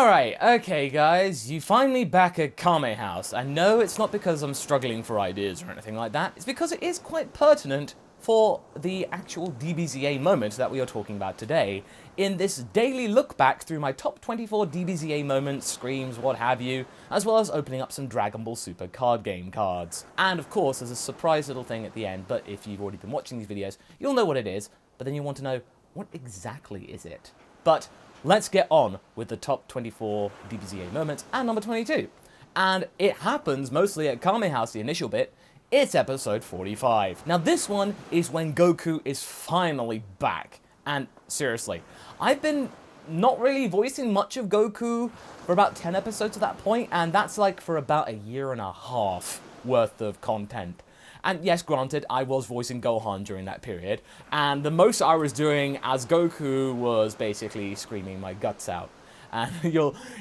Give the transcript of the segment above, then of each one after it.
Alright, okay guys, you find me back at Kame House, and no, it's not because I'm struggling for ideas or anything like that, it's because it is quite pertinent for the actual DBZA moment that we are talking about today, in this daily look back through my top 24 DBZA moments, screams, what have you, as well as opening up some Dragon Ball Super card game cards. And of course, there's a surprise little thing at the end, but if you've already been watching these videos, you'll know what it is, but then you want to know, what exactly is it? But let's get on with the top 24 DBZA moments and number 22. And it happens mostly at Kame House, the initial bit. It's episode 45. Now this one is when Goku is finally back. And seriously, I've been not really voicing much of Goku for about 10 episodes at that point, and that's like for about a year and a half worth of content. And yes, granted, I was voicing Gohan during that period, and the most I was doing as Goku was basically screaming my guts out. And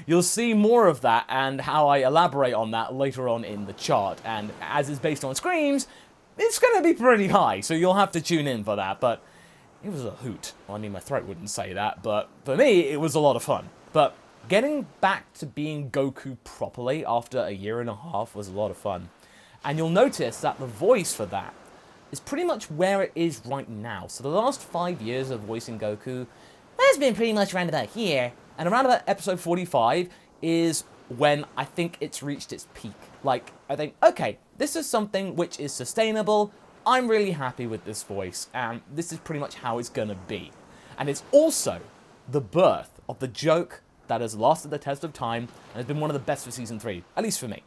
you'll see more of that and how I elaborate on that later on in the chart. And as it's based on screams, it's going to be pretty high, so you'll have to tune in for that. But it was a hoot. Well, I mean, my throat wouldn't say that, but for me, it was a lot of fun. But getting back to being Goku properly after a year and a half was a lot of fun. And you'll notice that the voice for that is pretty much where it is right now. So the last 5 years of voicing Goku has been pretty much around about here. And around about episode 45 is when I think it's reached its peak. Like, I think, okay, this is something which is sustainable. I'm really happy with this voice, and this is pretty much how it's gonna be. And it's also the birth of the joke that has lasted the test of time and has been one of the best for Season 3, at least for me.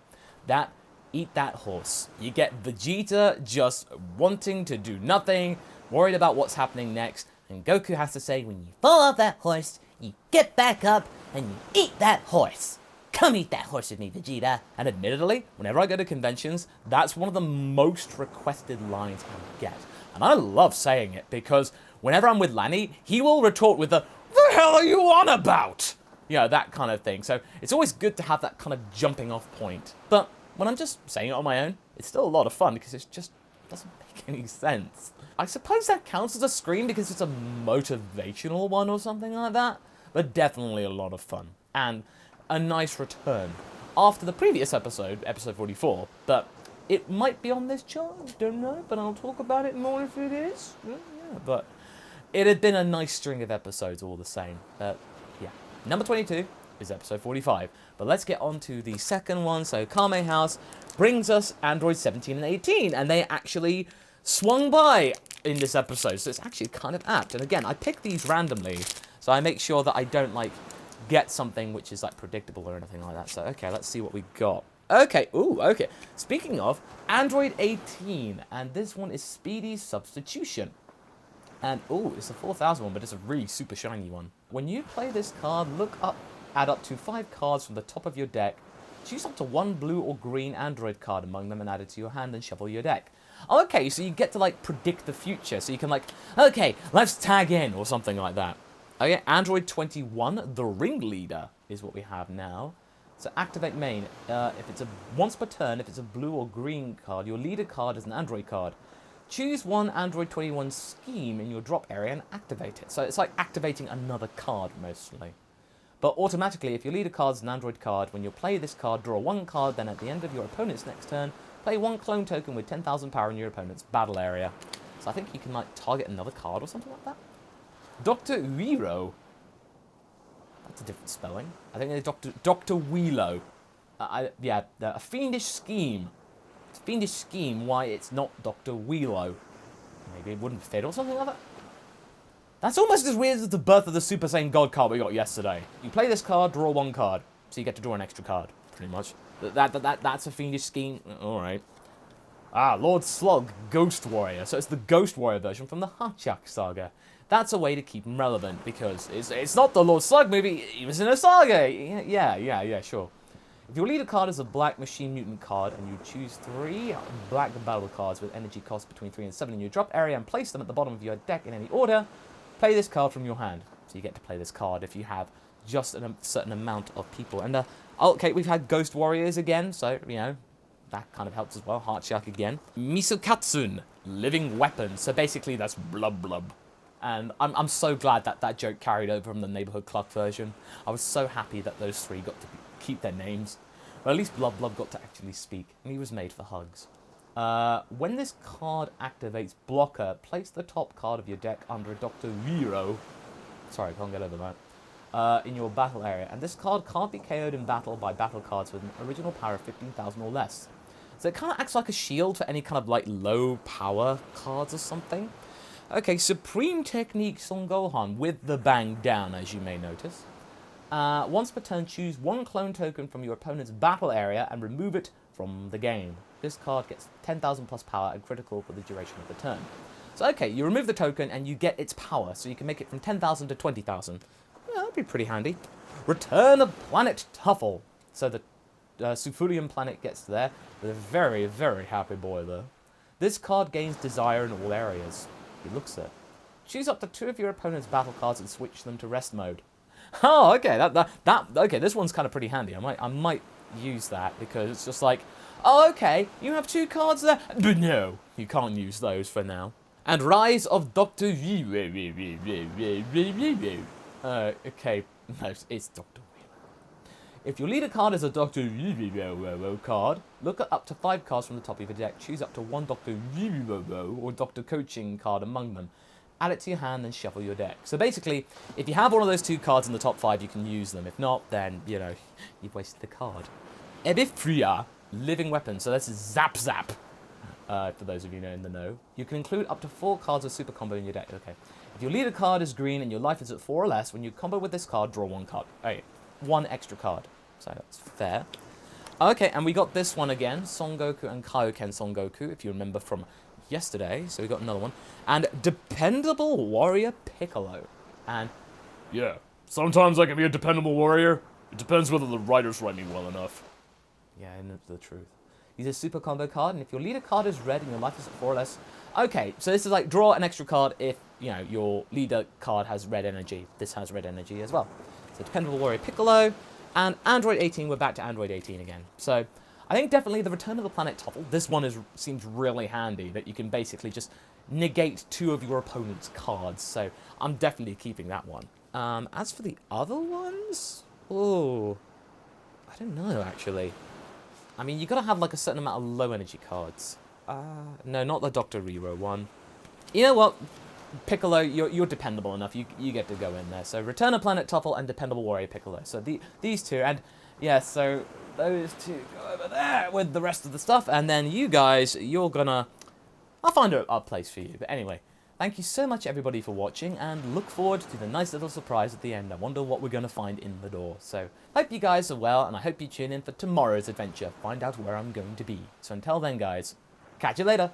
That, eat that horse. You get Vegeta just wanting to do nothing, worried about what's happening next, and Goku has to say, when you fall off that horse, you get back up and you eat that horse. Come eat that horse with me, Vegeta. And admittedly, whenever I go to conventions, that's one of the most requested lines I get. And I love saying it because whenever I'm with Lanny, he will retort with the hell are you on about? You know, that kind of thing. So it's always good to have that kind of jumping off point. But when I'm just saying it on my own, it's still a lot of fun because it just doesn't make any sense. I suppose that counts as a scream because it's a motivational one or something like that. But definitely a lot of fun. And a nice return after the previous episode, episode 44. But it might be on this chart, I don't know, but I'll talk about it more if it is. Yeah, but it had been a nice string of episodes all the same. Yeah. Number 22 is episode 45. But let's get on to the second one. So Kame House brings us Android 17 and 18, and they actually swung by in this episode. So it's actually kind of apt. And again, I pick these randomly, so I make sure that I don't, like, get something which is, like, predictable or anything like that. So, okay, let's see what we got. Okay, ooh, okay. Speaking of, Android 18, and this one is Speedy Substitution. And, ooh, it's a 4000 one, but it's a really super shiny one. When you play this card, add up to 5 cards from the top of your deck, choose up to 1 blue or green Android card among them and add it to your hand and shuffle your deck. Okay, so you get to, like, predict the future, so you can, like, okay, let's tag in, or something like that. Okay, Android 21, the Ringleader, is what we have now. So activate main. If it's once per turn, if it's a blue or green card, your leader card is an Android card. Choose one Android 21 scheme in your drop area and activate it. So it's like activating another card, mostly. But automatically, if your leader card is an Android card, when you play this card, draw 1 card, then at the end of your opponent's next turn, play 1 clone token with 10,000 power in your opponent's battle area. So I think you can, like, target another card or something like that. Dr. Uiro. That's a different spelling. I think it's Dr. Wheelo. Yeah, a fiendish scheme. It's a fiendish scheme why it's not Dr. Wheelo. Maybe it wouldn't fit or something like that. That's almost as weird as the birth of the Super Saiyan God card we got yesterday. You play this card, draw 1 card. So you get to draw an extra card, pretty much. That's a fiendish scheme. Alright. Lord Slug, Ghost Warrior. So it's the Ghost Warrior version from the Hachak saga. That's a way to keep him relevant, because it's not the Lord Slug movie, he was in a saga! Yeah, sure. If your leader card is a black Machine Mutant card, and you choose 3 black battle cards with energy cost between 3 and 7 in your drop area, and place them at the bottom of your deck in any order, play this card from your hand. So you get to play this card if you have just a certain amount of people. And, okay, we've had Ghost Warriors again, so, you know, that kind of helps as well. Heartshark again. Misokatsun, Living Weapon. So basically that's blub blub. And I'm so glad that that joke carried over from the Neighborhood Club version. I was so happy that those three got to keep their names. But at least Blub Blub got to actually speak, and he was made for hugs. When this card activates Blocker, place the top card of your deck under a Dr. Zero. Sorry, I can't get over that. In your battle area. And this card can't be KO'd in battle by battle cards with an original power of 15,000 or less. So it kind of acts like a shield for any kind of like low power cards or something. Okay, Supreme Technique Son Gohan with the bang down, as you may notice. Once per turn, choose one clone token from your opponent's battle area and remove it from the game. This card gets 10,000 plus power and critical for the duration of the turn. So okay, you remove the token and you get its power, so you can make it from 10,000 to 20,000. Yeah, that'd be pretty handy. Return of Planet Tuffle. So the Sufurium planet gets there with a very, very happy boy there. This card gains desire in all areas. He looks it. Choose up to 2 of your opponent's battle cards and switch them to rest mode. Oh, okay, okay, this one's kind of pretty handy. I might use that because it's just like, oh, okay, you have 2 cards there, but no, you can't use those for now. And Rise of Dr. Okay, no, it's Dr. If your leader card is a Dr. card, look at up to 5 cards from the top of your deck. Choose up to 1 Dr. or Dr. Coaching card among them. Add it to your hand and shuffle your deck. So basically, if you have one of those 2 cards in the top 5, you can use them. If not, then, you know, you've wasted the card. Ebifria, Living Weapon. So this is Zap Zap, for those of you in the know. You can include up to 4 cards of Super Combo in your deck. Okay. If your leader card is green and your life is at 4 or less, when you combo with this card, draw 1 card. Okay. 1 extra card. So that's fair. Okay, and we got this one again. Son Goku and Kaioken Son Goku, if you remember from yesterday. So we got another one. And Dependable Warrior Piccolo. And yeah, sometimes I can be a dependable warrior. It depends whether the writers write me well enough. yeah, and the truth. Use a super combo card, and if your leader card is red and your life is at 4 or less. Okay, so this is like draw an extra card if, you know, your leader card has red energy. This has red energy as well. So Dependable Warrior Piccolo. And Android 18, we're back to Android 18 again. So I think definitely the Return of the Planet Tuffle, this one seems really handy, that you can basically just negate 2 of your opponent's cards. So I'm definitely keeping that one. As for the other ones, oh, I don't know actually. I mean, you gotta have like a certain amount of low energy cards. No, not the Dr. Rero one. You know what? Piccolo, you're dependable enough. You get to go in there. So Return of Planet Tuffle and Dependable Warrior Piccolo. So these 2, and yeah, so those 2 go over there with the rest of the stuff, and then you guys, I'll find a place for you. But anyway, thank you so much everybody for watching, and look forward to the nice little surprise at the end. I wonder what we're gonna find in the door. So hope you guys are well, and I hope you tune in for tomorrow's adventure. Find out where I'm going to be. So until then, guys, catch you later.